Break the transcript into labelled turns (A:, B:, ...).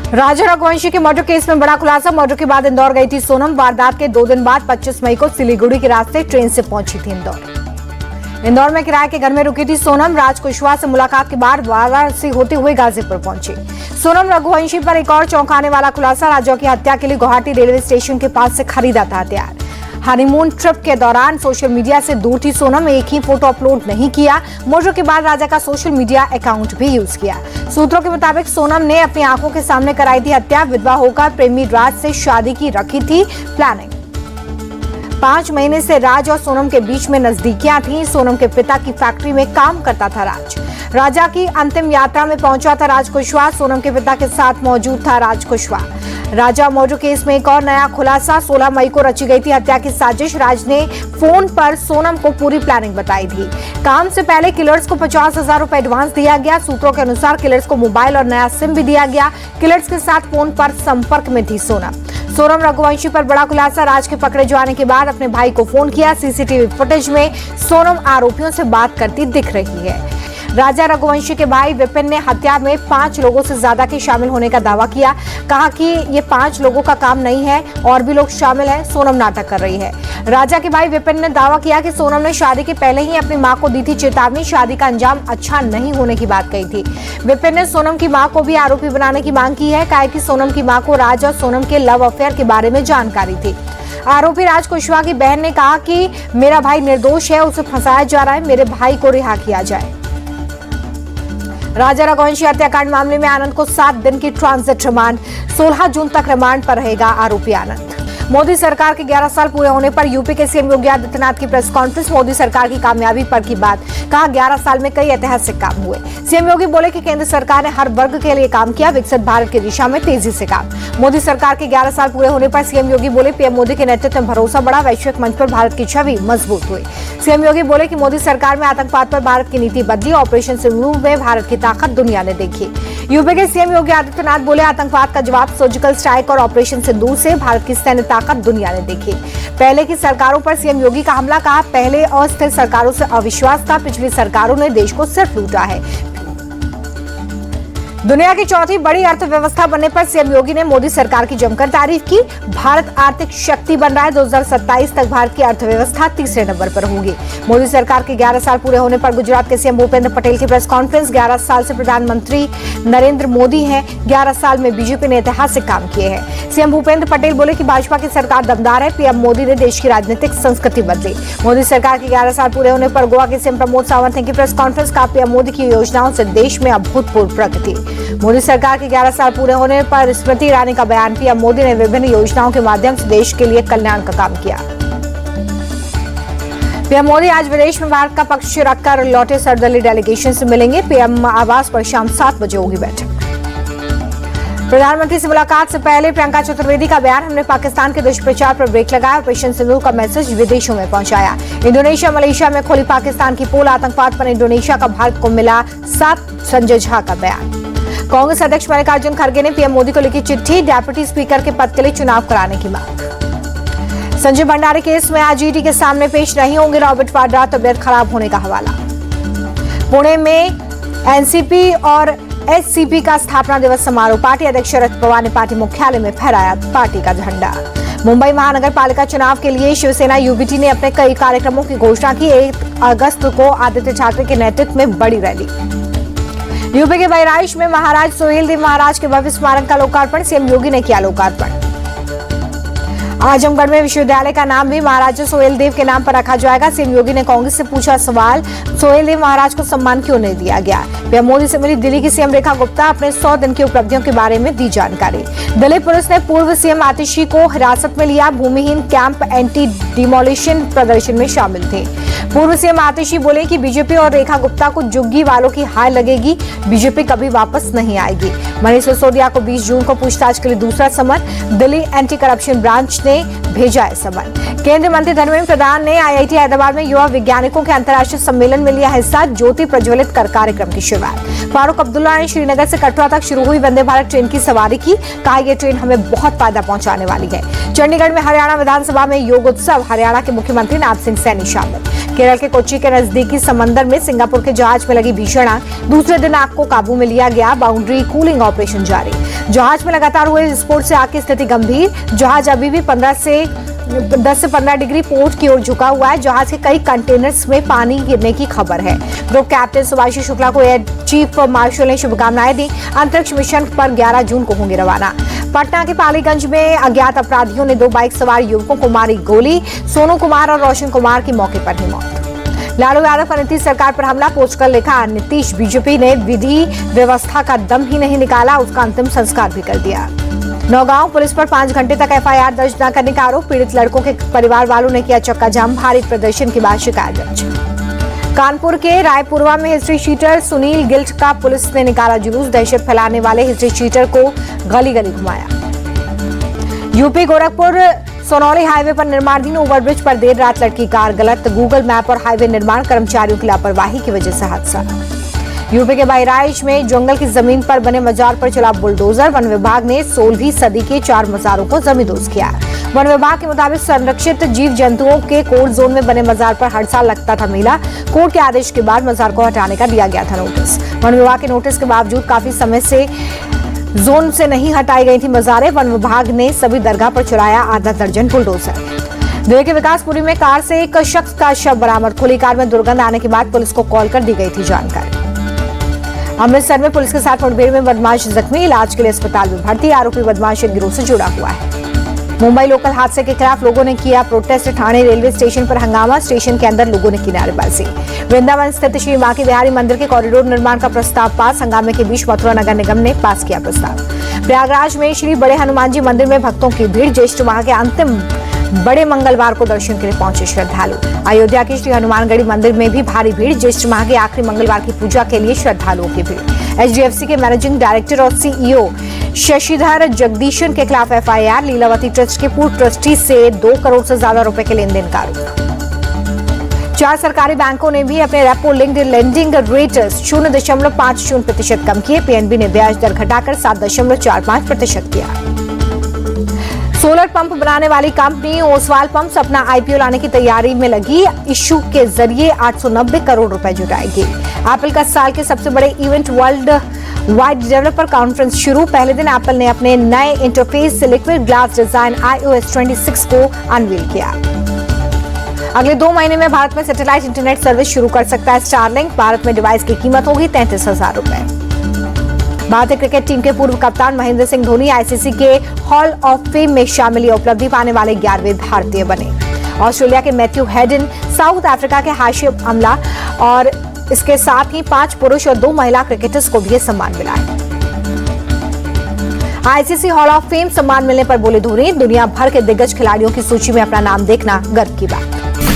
A: राजा रघुवंशी के murder case में बड़ा खुलासा। मर्डर के बाद इंदौर गई थी सोनम। वारदात के 2 दिन बाद 25 मई को सिलीगुड़ी के रास्ते ट्रेन से पहुंची थी इंदौर में किराए के घर में रुकी थी सोनम। राज कुशवाहा से मुलाकात के बाद वाराणसी होते हुए गाजीपुर पहुंची सोनम। रघुवंशी पर एक और चौंकाने वाला खुलासा। राजा की हत्या के लिए गुवाहाटी रेलवे स्टेशन के पास से खरीदा था हथियार। हनीमून ट्रिप के दौरान सोशल मीडिया से दूर थी सोनम। एक ही फोटो अपलोड नहीं किया। मर्डर के बाद राजा का सोशल मीडिया अकाउंट भी यूज किया। सूत्रों के मुताबिक सोनम ने अपनी आंखों के सामने कराई थी हत्या। विधवा होकर प्रेमी राज से शादी की रखी थी प्लानिंग। 5 महीने से राज और सोनम के बीच में नजदीकियां थीं। सोनम के पिता की फैक्ट्री में काम करता था राज। राजा की अंतिम यात्रा में पहुंचा था राज कुशवाहा। सोनम के पिता के साथ मौजूद था राज कुशवाहा। राजा मर्डर केस में एक और नया खुलासा। 16 मई को रची गई थी हत्या की साजिश। राज ने फोन पर सोनम को पूरी प्लानिंग बताई थी। काम से पहले किलर्स को 50,000 रुपए एडवांस दिया गया। सूत्रों के अनुसार किलर्स को मोबाइल और नया सिम भी दिया गया। किलर्स के साथ फोन पर संपर्क में थी सोनम रघुवंशी पर बड़ा खुलासा। राज के पकड़े जाने के बाद अपने भाई को फोन किया। सीसीटीवी फुटेज में सोनम आरोपियों से बात करती दिख रही है। राजा रघुवंशी के भाई विपिन ने हत्या में 5 लोगों से ज्यादा के शामिल होने का दावा किया। कहा कि ये 5 लोगों का काम नहीं है, और भी लोग शामिल हैं। सोनम नाटक कर रही है। राजा के भाई विपिन ने दावा किया कि सोनम ने शादी के पहले ही अपनी मां को दी थी चेतावनी। शादी का अंजाम अच्छा नहीं होने की बात कही थी। विपिन ने सोनम की मां को भी आरोपी बनाने की मांग की है। कहा कि सोनम की मां को राज और सोनम के लव अफेयर के बारे में जानकारी थी। आरोपी राज कुशवाहा की बहन ने कहा कि मेरा भाई निर्दोष है, उसे फंसाया जा रहा है, मेरे भाई को रिहा किया जाए। राजा रघुवंशी हत्याकांड मामले में आनंद को 7 दिन की ट्रांजिट रिमांड। 16 जून तक रिमांड पर रहेगा आरोपी आनंद। मोदी सरकार के 11 साल पूरे होने पर यूपी के सीएम योगी आदित्यनाथ की प्रेस कॉन्फ्रेंस। मोदी सरकार की कामयाबी पर की बात। कहा 11 साल में कई ऐतिहासिक काम हुए। सीएम योगी बोले कि केंद्र सरकार ने हर वर्ग के लिए काम किया। विकसित भारत की दिशा में तेजी से काम। मोदी सरकार के 11 साल पूरे होने पर सीएम योगी बोले पीएम मोदी के नेतृत्व में भरोसा बढ़ा। वैश्विक मंच पर भारत की छवि मजबूत हुई। सीएम योगी बोले कि मोदी सरकार में आतंकवाद पर भारत की नीति बदली। ऑपरेशन सिंदूर में भारत की ताकत दुनिया ने देखी। यूपी के सीएम योगी आदित्यनाथ बोले आतंकवाद का जवाब सर्जिकल स्ट्राइक और ऑपरेशन सिंदूर से भारत की सैन्य ताकत दुनिया ने देखी। पहले की सरकारों पर सीएम योगी का हमला। कहा पहले अस्थिर सरकारों से अविश्वास था। पिछली सरकारों ने देश को सिर्फ लूटा है। दुनिया की चौथी बड़ी अर्थव्यवस्था बनने पर सीएम योगी ने मोदी सरकार की जमकर तारीफ की। भारत आर्थिक शक्ति बन रहा है। 2027 तक भारत की अर्थव्यवस्था तीसरे नंबर पर होगी। मोदी सरकार के 11 साल पूरे होने पर गुजरात के सीएम भूपेंद्र पटेल की प्रेस कॉन्फ्रेंस। 11 साल से प्रधानमंत्री नरेंद्र मोदी हैं। 11 साल में बीजेपी ने ऐतिहासिक काम किए हैं। सीएम भूपेंद्र पटेल बोले कि भाजपा की सरकार दमदार है। पीएम मोदी ने देश की राजनीतिक संस्कृति बदली। मोदी सरकार के 11 साल पूरे होने पर गोवा के सीएम प्रमोद सावंत ने की प्रेस कॉन्फ्रेंस। कहा पीएम मोदी की योजनाओं से देश में अभूतपूर्व प्रगति। मोदी सरकार के 11 साल पूरे होने पर स्मृति ईरानी का बयान। पीएम मोदी ने विभिन्न योजनाओं के माध्यम से देश के लिए कल्याण का काम किया। पीएम मोदी आज विदेश में भारत का पक्ष रखकर लौटे सर्वदलीय डेलीगेशन से मिलेंगे। पीएम आवास पर शाम 7 बजे होगी बैठक। प्रधानमंत्री से मुलाकात से पहले प्रियंका चतुर्वेदी का बयान। हमने पाकिस्तान के दुष्प्रचार पर ब्रेक लगाया। ऑपरेशन सिंदूर का मैसेज विदेशों में पहुंचाया। इंडोनेशिया मलेशिया में खोली पाकिस्तान की पोल। आतंकवाद पर इंडोनेशिया का भारत को मिला साथ। संजय झा का बयान। कांग्रेस अध्यक्ष मल्लिकार्जुन खड़गे ने पीएम मोदी को लिखी चिट्ठी। डेप्यूटी स्पीकर के पद के लिए चुनाव कराने की मांग। संजय भंडारी केस में आज ईडी के सामने पेश नहीं होंगे रॉबर्ट वाड्रा। तबियत खराब होने का हवाला। पुणे में एनसीपी और एससीपी का स्थापना दिवस समारोह। पार्टी अध्यक्ष शरद पवार ने पार्टी मुख्यालय में फहराया पार्टी का झंडा। मुंबई महानगर पालिका चुनाव के लिए शिवसेना यूबीटी ने अपने कई कार्यक्रमों की घोषणा की। 1 अगस्त को आदित्य ठाकरे के नेतृत्व में बड़ी रैली। यूपी के बहराइच में महाराज सोहेलदेव महाराज के भव्य स्मारक का लोकार्पण। सीएम योगी ने किया लोकार्पण। आजमगढ़ में विश्वविद्यालय का नाम भी महाराजा सोहेलदेव के नाम पर रखा जाएगा। सीएम योगी ने कांग्रेस से पूछा सवाल, सोहेलदेव महाराज को सम्मान क्यों नहीं दिया गया। पीएम मोदी से मिली दिल्ली की सीएम रेखा गुप्ता। अपने 100 दिन की उपलब्धियों के बारे में दी जानकारी। दिल्ली पुलिस ने पूर्व सीएम आतिशी को हिरासत में लिया। भूमिहीन कैंप एंटी डिमोलिशन प्रदर्शन में शामिल थे। पूर्व सीएम आतिशी बोले कि बीजेपी और रेखा गुप्ता को जुग्गी वालों की हाय लगेगी। बीजेपी कभी वापस नहीं आएगी। मनीष सिसोदिया को 20 जून को पूछताछ के लिए दूसरा समन। दिल्ली एंटी करप्शन ब्रांच ने भेजा है समन। केंद्रीय मंत्री धर्मेंद्र प्रधान ने आईआईटी हैदराबाद में युवा वैज्ञानिकों के अंतर्राष्ट्रीय सम्मेलन में लिया हिस्सा। ज्योति प्रज्वलित कर कार्यक्रम की शुरुआत। फारूक अब्दुल्ला ने श्रीनगर से कटरा तक शुरू हुई वंदे भारत ट्रेन की सवारी की। कहा यह ट्रेन हमें बहुत फायदा पहुंचाने वाली है। चंडीगढ़ में हरियाणा विधानसभा में योग उत्सव। हरियाणा के मुख्यमंत्री नाथ सिंह सैनी शामिल। केरल के कोच्चि के नजदीकी समंदर में सिंगापुर के जहाज में लगी भीषण आग। दूसरे दिन आग को काबू में लिया गया। बाउंड्री कूलिंग ऑपरेशन जारी। जहाज में लगातार हुए विस्फोट से आग की स्थिति गंभीर। जहाज अभी भी 10 से 15 डिग्री पोर्ट की ओर झुका हुआ है। जहाज के कई कंटेनर्स में पानी गिरने की खबर है। ग्रुप कैप्टन सुभाषी शुक्ला को एयर चीफ मार्शल ने शुभकामनाएं दी। अंतरिक्ष मिशन पर 11 जून को होंगे रवाना। पटना के पालीगंज में अज्ञात अपराधियों ने 2 बाइक सवार युवकों को मारी गोली। सोनू कुमार और रोशन कुमार की मौके पर ही मौत। लालू यादव का नीतीश सरकार पर हमला, पोस्ट कर लिखा, नीतीश बीजेपी ने विधि व्यवस्था का दम ही नहीं निकाला, उसका अंतिम संस्कार भी कर दिया। नौगांव पुलिस पर 5 घंटे तक एफआईआर दर्ज न करने का आरोप। पीड़ित लड़कों के परिवार वालों ने किया चक्का जाम। भारी प्रदर्शन के बाद शिकायत दर्ज। कानपुर के रायपुरवा में हिस्ट्री शीटर सुनील गिल्ट का पुलिस ने निकाला जुलूस। दहशत फैलाने वाले हिस्ट्री शीटर को गली गली घुमाया। यूपी गोरखपुर सोनौली हाईवे पर निर्माणाधीन ओवरब्रिज पर देर रात लटकी कार। गलत गूगल मैप और हाईवे निर्माण कर्मचारियों की लापरवाही की वजह से हादसा। यूपी के बहराइच में जंगल की जमीन पर बने मजार पर चला बुलडोजर। वन विभाग ने 16वीं सदी के 4 मजारों को जमींदोज किया। वन विभाग के मुताबिक संरक्षित जीव जंतुओं के कोर्ट जोन में बने मजार पर हर साल लगता था मेला। कोर्ट के आदेश के बाद मजार को हटाने का दिया गया था नोटिस। वन विभाग के नोटिस के बावजूद काफी समय से जोन से नहीं हटाई गई थी मजारें। वन विभाग ने सभी दरगाह पर चलाया आधा दर्जन बुलडोजर। दिल्ली के विकासपुरी में कार से एक शख्स का शव बरामद। खुली कार में दुर्गंध आने के बाद पुलिस को कॉल कर दी गई थी जानकारी। अमृतसर में पुलिस के साथ मुठभेड़ में बदमाश जख्मी, इलाज के लिए अस्पताल में भर्ती। आरोपी बदमाश एक गिरोह से जुड़ा हुआ है। मुंबई लोकल हादसे के खिलाफ लोगों ने किया प्रोटेस्ट। ठाणे रेलवे स्टेशन पर हंगामा। स्टेशन के अंदर लोगों ने की नारेबाजी। वृंदावन स्थित श्री बांके बिहारी मंदिर के कॉरिडोर निर्माण का प्रस्ताव पास। हंगामे के बीच मथुरा नगर निगम ने पास किया प्रस्ताव। प्रयागराज में श्री बड़े हनुमान जी मंदिर में भक्तों की भीड़। ज्येष्ठ माह के अंतिम बड़े मंगलवार को दर्शन के लिए पहुंचे श्रद्धालु। अयोध्या के श्री हनुमानगढ़ी मंदिर में भी भारी भीड़। ज्येष्ठ माह के आखिरी मंगलवार की पूजा के लिए श्रद्धालुओं की भीड़। एचडीएफसी के मैनेजिंग डायरेक्टर और सीईओ शशिधर जगदीशन के खिलाफ एफआईआर। लीलावती ट्रस्ट के पूर्व ट्रस्टी से 2 करोड़ से ज्यादा रुपए के लेन देन का आरोप। 4 सरकारी बैंकों ने भी अपने रेपो लिंक्ड लेंडिंग रेट 0.50% कम किए। पीएनबी ने ब्याज दर घटाकर 7.45% किया। सोलर पंप बनाने वाली कंपनी ओसवाल पंप्स अपना आईपीओ लाने की तैयारी में लगी। इश्यू के जरिए 890 करोड़ रुपए जुटाएगी। एप्पल का साल के सबसे बड़े event world wide developer conference शुरू। पहले दिन एप्पल ने अपने नए इंटरफेस से लिक्विड ग्लास डिजाइन iOS 26 को अनवील किया। अगले 2 महीने में भारत में सैटेलाइट इंटरनेट सर्विस शुरू कर सकता है स्टारलिंक। भारत में डिवाइस की कीमत होगी 33,000 रुपए। भारतीय क्रिकेट टीम के पूर्व कप्तान महेंद्र सिंह धोनी आईसीसी के हॉल ऑफ फेम में शामिल। उपलब्धि पाने वाले 11वें भारतीय बने। ऑस्ट्रेलिया के मैथ्यू हेडन, साउथ अफ्रीका के हाशिम अमला और इसके साथ ही 5 पुरुष और 2 महिला क्रिकेटर्स को भी यह सम्मान मिला है। आईसीसी हॉल ऑफ फेम सम्मान मिलने पर बोले धोनी, दुनिया भर के दिग्गज खिलाड़ियों की सूची में अपना नाम देखना गर्व की बात।